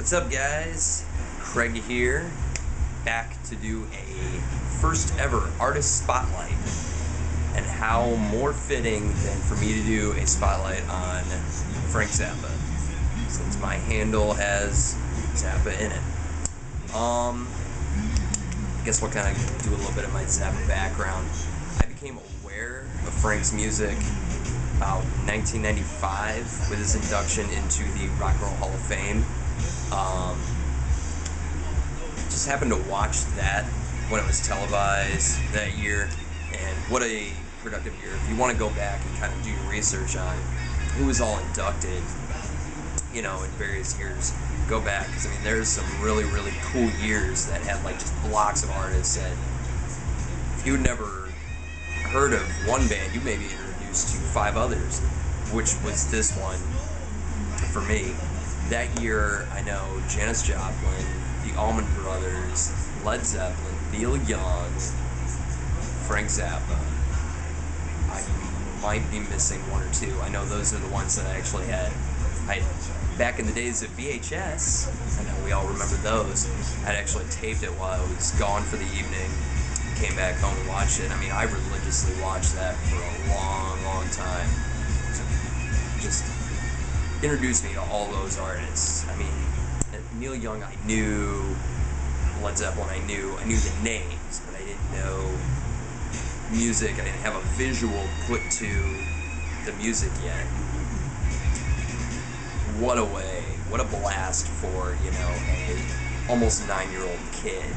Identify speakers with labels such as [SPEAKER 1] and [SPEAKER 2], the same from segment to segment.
[SPEAKER 1] What's up, guys? Craig here, back to do a first ever artist spotlight. And how more fitting than for me to do a spotlight on Frank Zappa, since my handle has Zappa in it. I guess we'll kind of do a little bit of my Zappa background. I became aware of Frank's music about 1995 with his induction into the Rock and Roll Hall of Fame. Just happened to watch that when it was televised that year, and what a productive year. If you want to go back and kind of do your research on who was all inducted, in various years, go back, because there's some really, really cool years that had like just blocks of artists that if you'd never heard of one band, you may be introduced to 5 others, which was this one for me. That year, I know Janis Joplin, the Allman Brothers, Led Zeppelin, Neil Young, Frank Zappa. I might be missing 1 or 2. I know those are the ones that I actually had. Back in the days of VHS, I know we all remember those. I'd actually taped it while I was gone for the evening, came back home and watched it. I religiously watched that for a long, long time. Just introduced me to all those artists. Neil Young I knew, Led Zeppelin I knew the names, but I didn't know music. I didn't have a visual put to the music yet. What a way, what a blast for, a almost 9-year-old kid.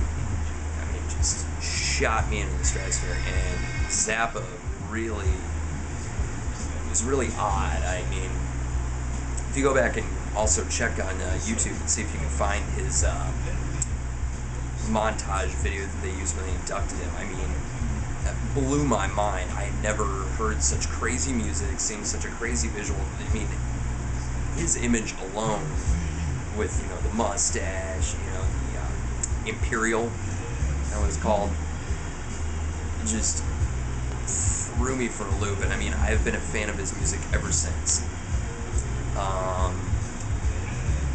[SPEAKER 1] Just shot me into the stratosphere, and Zappa was really odd. If you go back and also check on YouTube and see if you can find his montage video that they used when they inducted him, that blew my mind. I had never heard such crazy music, seen such a crazy visual. His image alone with, the mustache, the Imperial, that was called, just threw me for a loop. And I've been a fan of his music ever since.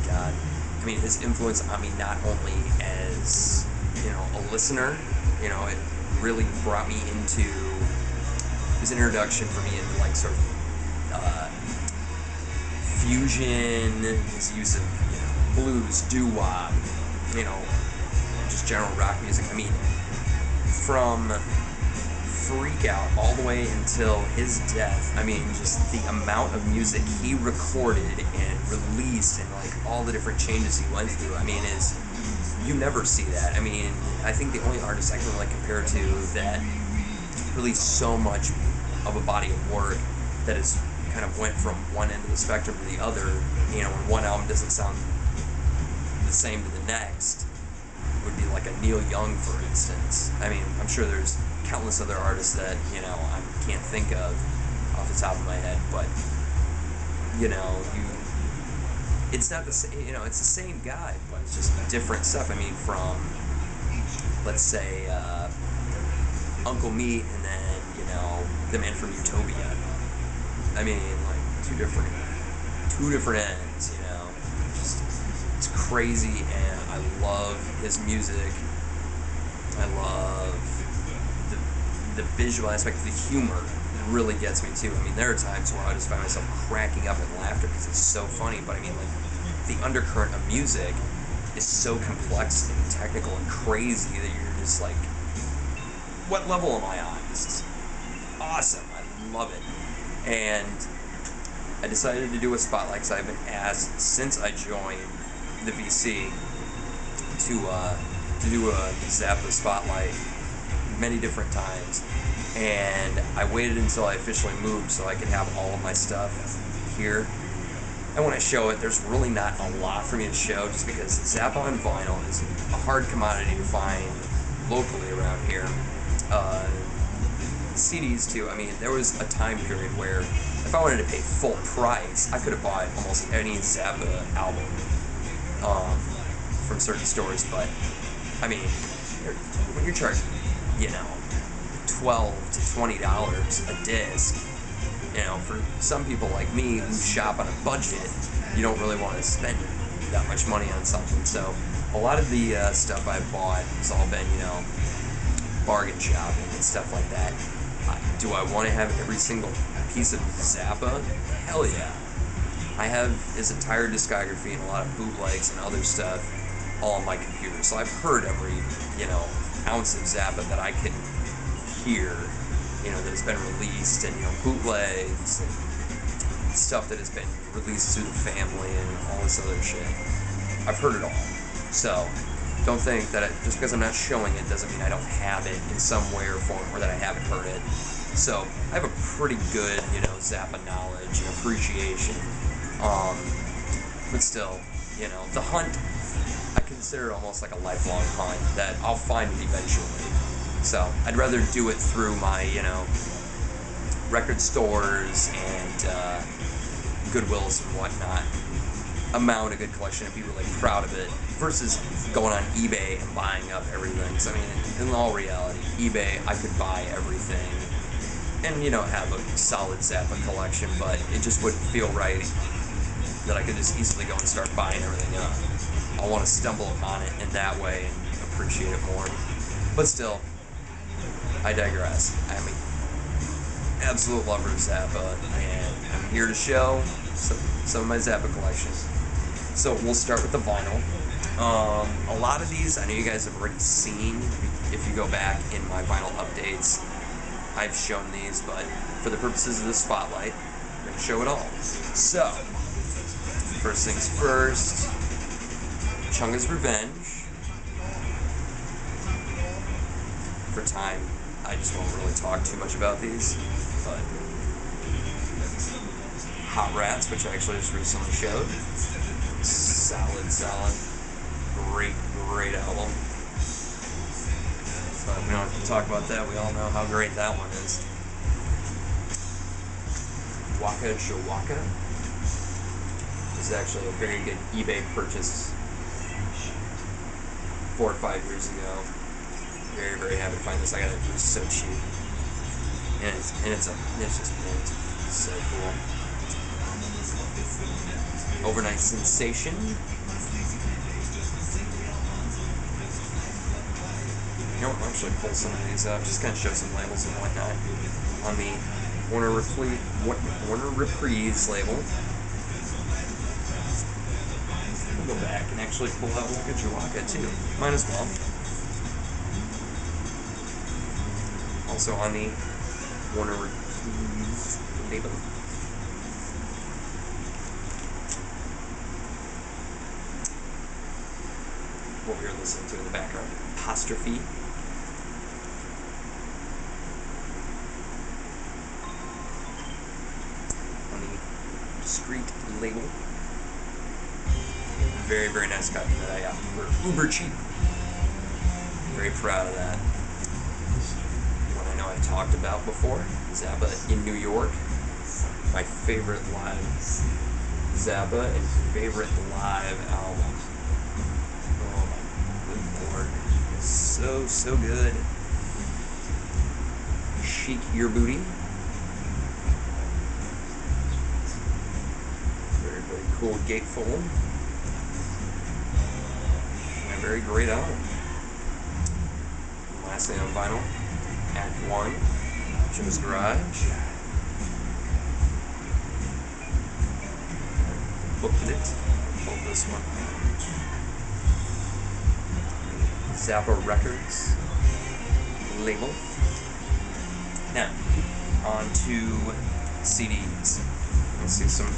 [SPEAKER 1] God, his influence on me, not only as, a listener, it really brought me into, his introduction for me into like sort of fusion, his use of blues, doo-wop, just general rock music. From Freak Out all the way until his death, just the amount of music he recorded and released, and like all the different changes he went through, is, you never see that. I think the only artist I can really compare to that released so much of a body of work that is kind of went from one end of the spectrum to the other, when one album doesn't sound the same to the next, would be like a Neil Young, for instance. I'm sure there's countless other artists that, I can't think of off the top of my head, but, it's not the same, it's the same guy, but it's just different stuff. From, let's say, Uncle Meat, and then, the Man from Utopia. Like two different ends, just, it's crazy, and I love his music. I love the visual aspect, the humor really gets me too. There are times where I just find myself cracking up in laughter because it's so funny, but the undercurrent of music is so complex and technical and crazy that you're just like, what level am I on? This is awesome. I love it. And I decided to do a spotlight because I've been asked since I joined the VC to do a Zappa spotlight many different times, and I waited until I officially moved so I could have all of my stuff here. And when I show it, there's really not a lot for me to show, just because Zappa on vinyl is a hard commodity to find locally around here. CDs too. There was a time period where if I wanted to pay full price, I could have bought almost any Zappa album from certain stores. But when you're charging, $12 to $20 a disc, for some people like me who shop on a budget, you don't really want to spend that much money on something. So a lot of the stuff I've bought has all been, bargain shopping and stuff like that. Do I want to have every single piece of Zappa? Hell yeah. I have his entire discography and a lot of bootlegs and other stuff all on my computer. So I've heard every, ounce of Zappa that I can hear, that has been released, and, bootlegs and stuff that has been released through the family and all this other shit. I've heard it all. So don't think that just because I'm not showing it doesn't mean I don't have it in some way or form, or that I haven't heard it. So I have a pretty good, Zappa knowledge and appreciation. But still, the hunt, I consider it almost like a lifelong hunt that I'll find it eventually. So I'd rather do it through my, record stores and Goodwills and whatnot, amount a good collection and be really proud of it, versus going on eBay and buying up everything. So, in all reality, eBay, I could buy everything and, have a solid Zappa collection, but it just wouldn't feel right that I could just easily go and start buying everything up. I want to stumble upon it in that way and appreciate it more. But still, I digress. I'm an absolute lover of Zappa, and I'm here to show some of my Zappa collection. So we'll start with the vinyl. A lot of these I know you guys have already seen. If you go back in my vinyl updates, I've shown these, but for the purposes of the spotlight, I'm going to show it all. So, first things first, Chunga's Revenge. For time, I just won't really talk too much about these, but Hot Rats, which I actually just recently showed. Solid, great album. So we don't have to talk about that, we all know how great that one is. Waka Jawaka is actually a very good eBay purchase 4 or 5 years ago. Very happy to find this. I got it. It was so cheap, and it's just mint. So cool. Overnight Sensation. I'll actually pull some of these up, just kind of show some labels and whatnot on the Warner Reprise label. We'll go back and actually pull out Waka Jawaka too. Might as well. Also on the Warner Reprise label. What we were listening to in the background, Apostrophe. On the Discreet label. Very nice copy that I got for uber cheap. Very proud of that. One I know I've talked about before, Zappa in New York. My favorite live Zappa and favorite live album. Oh my good lord. So good. Chic Your Booty. Very cool gatefold. And a very great album. And lastly on vinyl, Act 1, Jim's Garage. Booklet. Pull this one. Zappa Records label. Now, on to CDs. Let's see some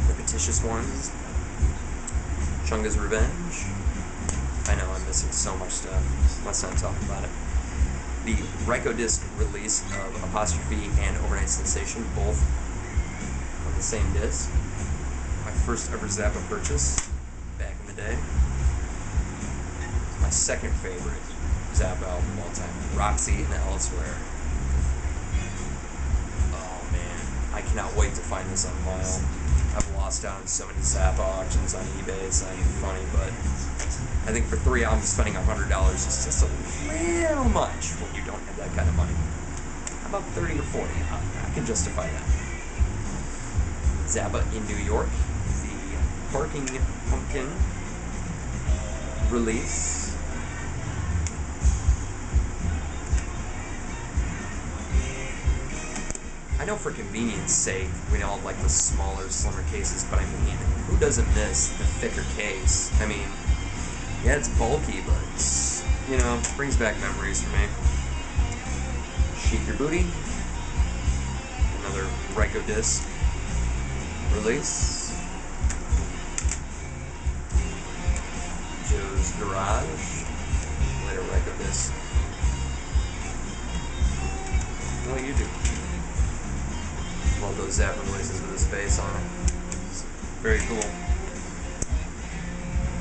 [SPEAKER 1] repetitious ones. Chunga's Revenge. I know I'm missing so much stuff. Let's not talk about it. The Rykodisc release of Apostrophe and Overnight Sensation, both on the same disc. My first ever Zappa purchase back in the day. My second favorite Zappa album of all time, Roxy and Elsewhere. Oh man, I cannot wait to find this on vinyl. I've lost out on so many Zappa auctions on eBay, it's not even funny, but I think for 3 albums spending $100 is just a little much when you don't have that kind of money. How about 30 or 40? I can justify that. Zappa in New York, the Barking Pumpkin release. I know for convenience sake, we all like the smaller, slimmer cases, but I mean, who doesn't miss the thicker case? I mean, yeah, it's bulky, but it's, you know, brings back memories for me. Sheath Your Booty. Another Ryko disc release. Joe's Garage. Later Ryko disc. What do you do? Love those Zappa releases with his face on it. It's very cool.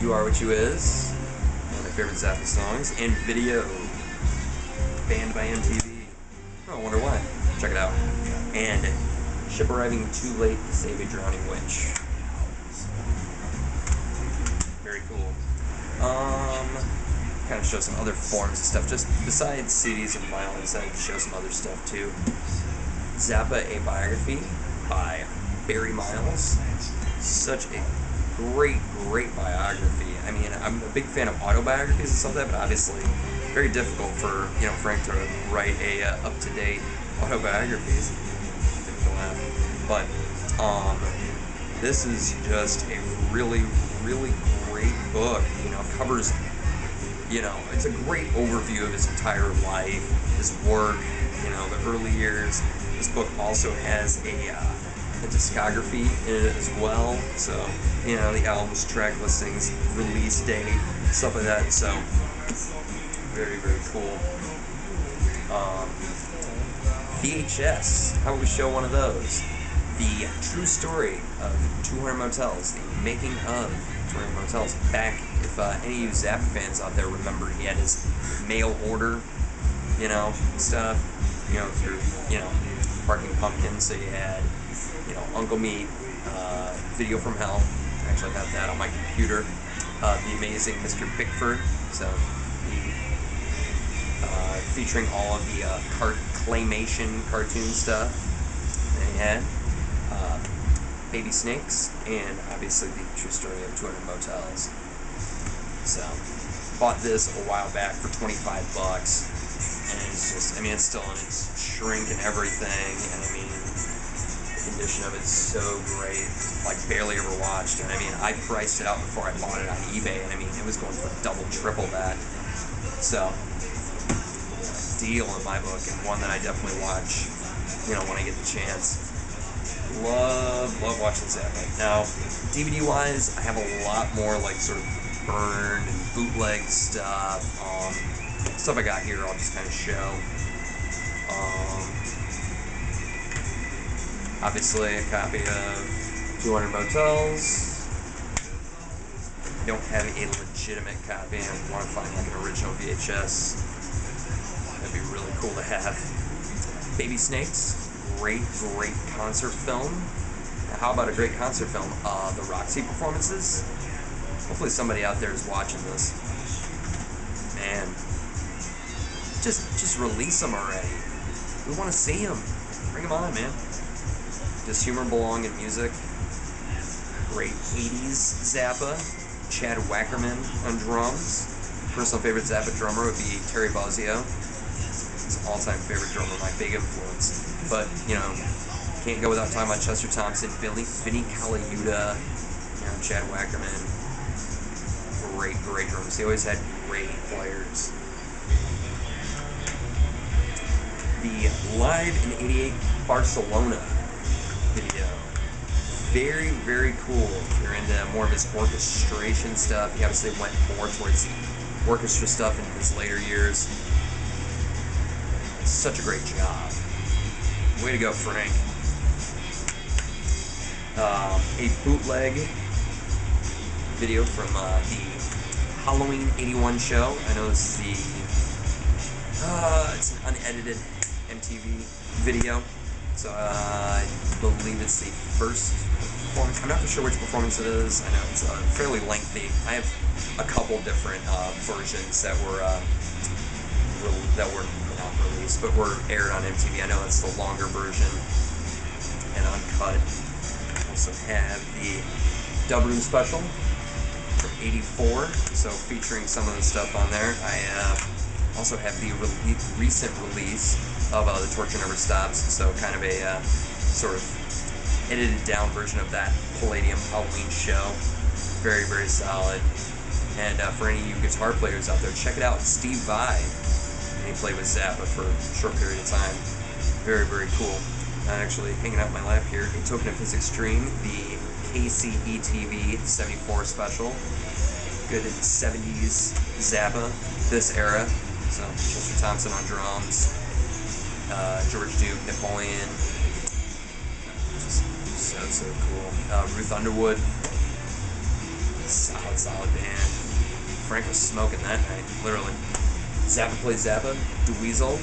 [SPEAKER 1] You Are What You Is. One of my favorite Zappa songs. And Video. Banned by MTV. Oh, I wonder why. Check it out. And Ship Arriving Too Late to Save a Drowning Witch. Very cool. Kind of show some other forms of stuff. Just besides CDs and vinyl, I decided to show some other stuff too. Zappa, A Biography by Barry Miles. Such a great biography. I mean, I'm a big fan of autobiographies and stuff like that, but obviously very difficult for, you know, Frank to write a up-to-date autobiographies. But this is just a really great book. You know, covers, you know, it's a great overview of his entire life, his work, you know, the early years. This book also has a discography in it as well. So, you know, the albums, track listings, release date, stuff like that. So, very cool. VHS. How would we show one of those? The true story of 200 Motels, the making of 200 Motels. Back, if any of you Zappa fans out there remember, he had his mail order, you know, stuff, you know, through, you know, Barking Pumpkin. So you had, you know, Uncle Meat, Video from Hell. I actually have that on my computer. The Amazing Mr. Pickford. So, featuring all of the claymation cartoon stuff that he had. Baby Snakes, and obviously the true story of 200 Motels. So, bought this a while back for $25, and it's just, I mean, it's still in its shrink and everything, and I mean, the condition of it's so great, like barely ever watched, and I mean, I priced it out before I bought it on eBay, and I mean, it was going for double, triple that. So, deal in my book, and one that I definitely watch, you know, when I get the chance. Love watching Zappa. Now, DVD-wise, I have a lot more, like, sort of burned and bootleg stuff. Stuff I got here, I'll just kind of show. Obviously, a copy of 200 Motels. I don't have a legitimate copy. I want to find, like, an original VHS. That'd be really cool to have. Baby Snakes. Great concert film. Now, how about a great concert film? The Roxy performances. Hopefully somebody out there is watching this. Man, just release them already. We want to see them. Bring them on, man. Does humor belong in music? Great 80s Zappa. Chad Wackerman on drums. Personal favorite Zappa drummer would be Terry Bozzio. He's an all-time favorite drummer, my big influence. But, you know, can't go without talking about Chester Thompson, Vinnie Colaiuta, you know, Chad Wackerman. Great drums. They always had great players. The Live in '88 Barcelona video. Very cool. If you're into more of his orchestration stuff, he obviously went more towards the orchestra stuff in his later years. Such a great job. Way to go, Frank. A bootleg video from the Halloween '81 show. I know this is it's an unedited MTV video. So I believe it's the first performance. I'm not sure which performance it is. I know it's fairly lengthy. I have a couple different versions that were not released, but were aired on MTV. I know that's the longer version and uncut. I also have the Dub Room Special from '84, so featuring some of the stuff on there. I also have the recent release of The Torture Never Stops, so kind of a sort of edited down version of that Palladium Halloween show. Very, very solid. And for any of you guitar players out there, check it out. Steve Vai, and he played with Zappa for a short period of time. Very, very cool. Actually, hanging out in my lap here, A Token of His Extreme, the KCETV 74 special. Good 70s Zappa, this era. So, Chester Thompson on drums, George Duke, Napoleon. Just so cool. Ruth Underwood. Solid band. Frank was smoking that night, literally. Zappa played Zappa, Dweezil.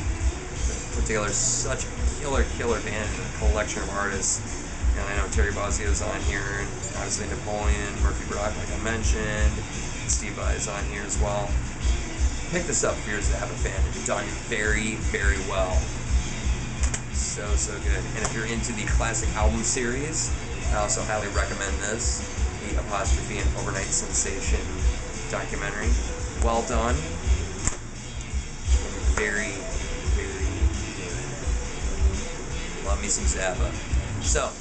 [SPEAKER 1] Put together such a killer band and a collection of artists. And I know Terry Bozzio's on here, and obviously Napoleon, Murphy Brock, like I mentioned. Steve Vai is on here as well. Pick this up if you're a Zappa fan. It's done very, very well. So good. And if you're into the classic album series, I also highly recommend this. The Apostrophe and Overnight Sensation documentary. Well done. And very, very good. Love me some Zappa. So,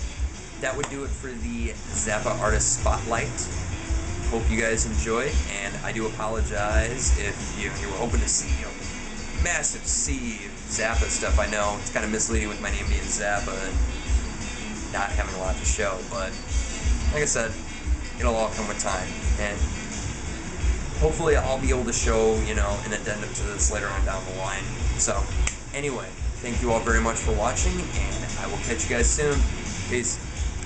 [SPEAKER 1] that would do it for the Zappa Artist Spotlight. Hope you guys enjoy, and I do apologize if you were hoping to see, massive sea Zappa stuff. I know it's kind of misleading with my name being Zappa and not having a lot to show, but like I said, it'll all come with time, and hopefully I'll be able to show, an addendum to this later on down the line. So, anyway, thank you all very much for watching, and I will catch you guys soon. Peace.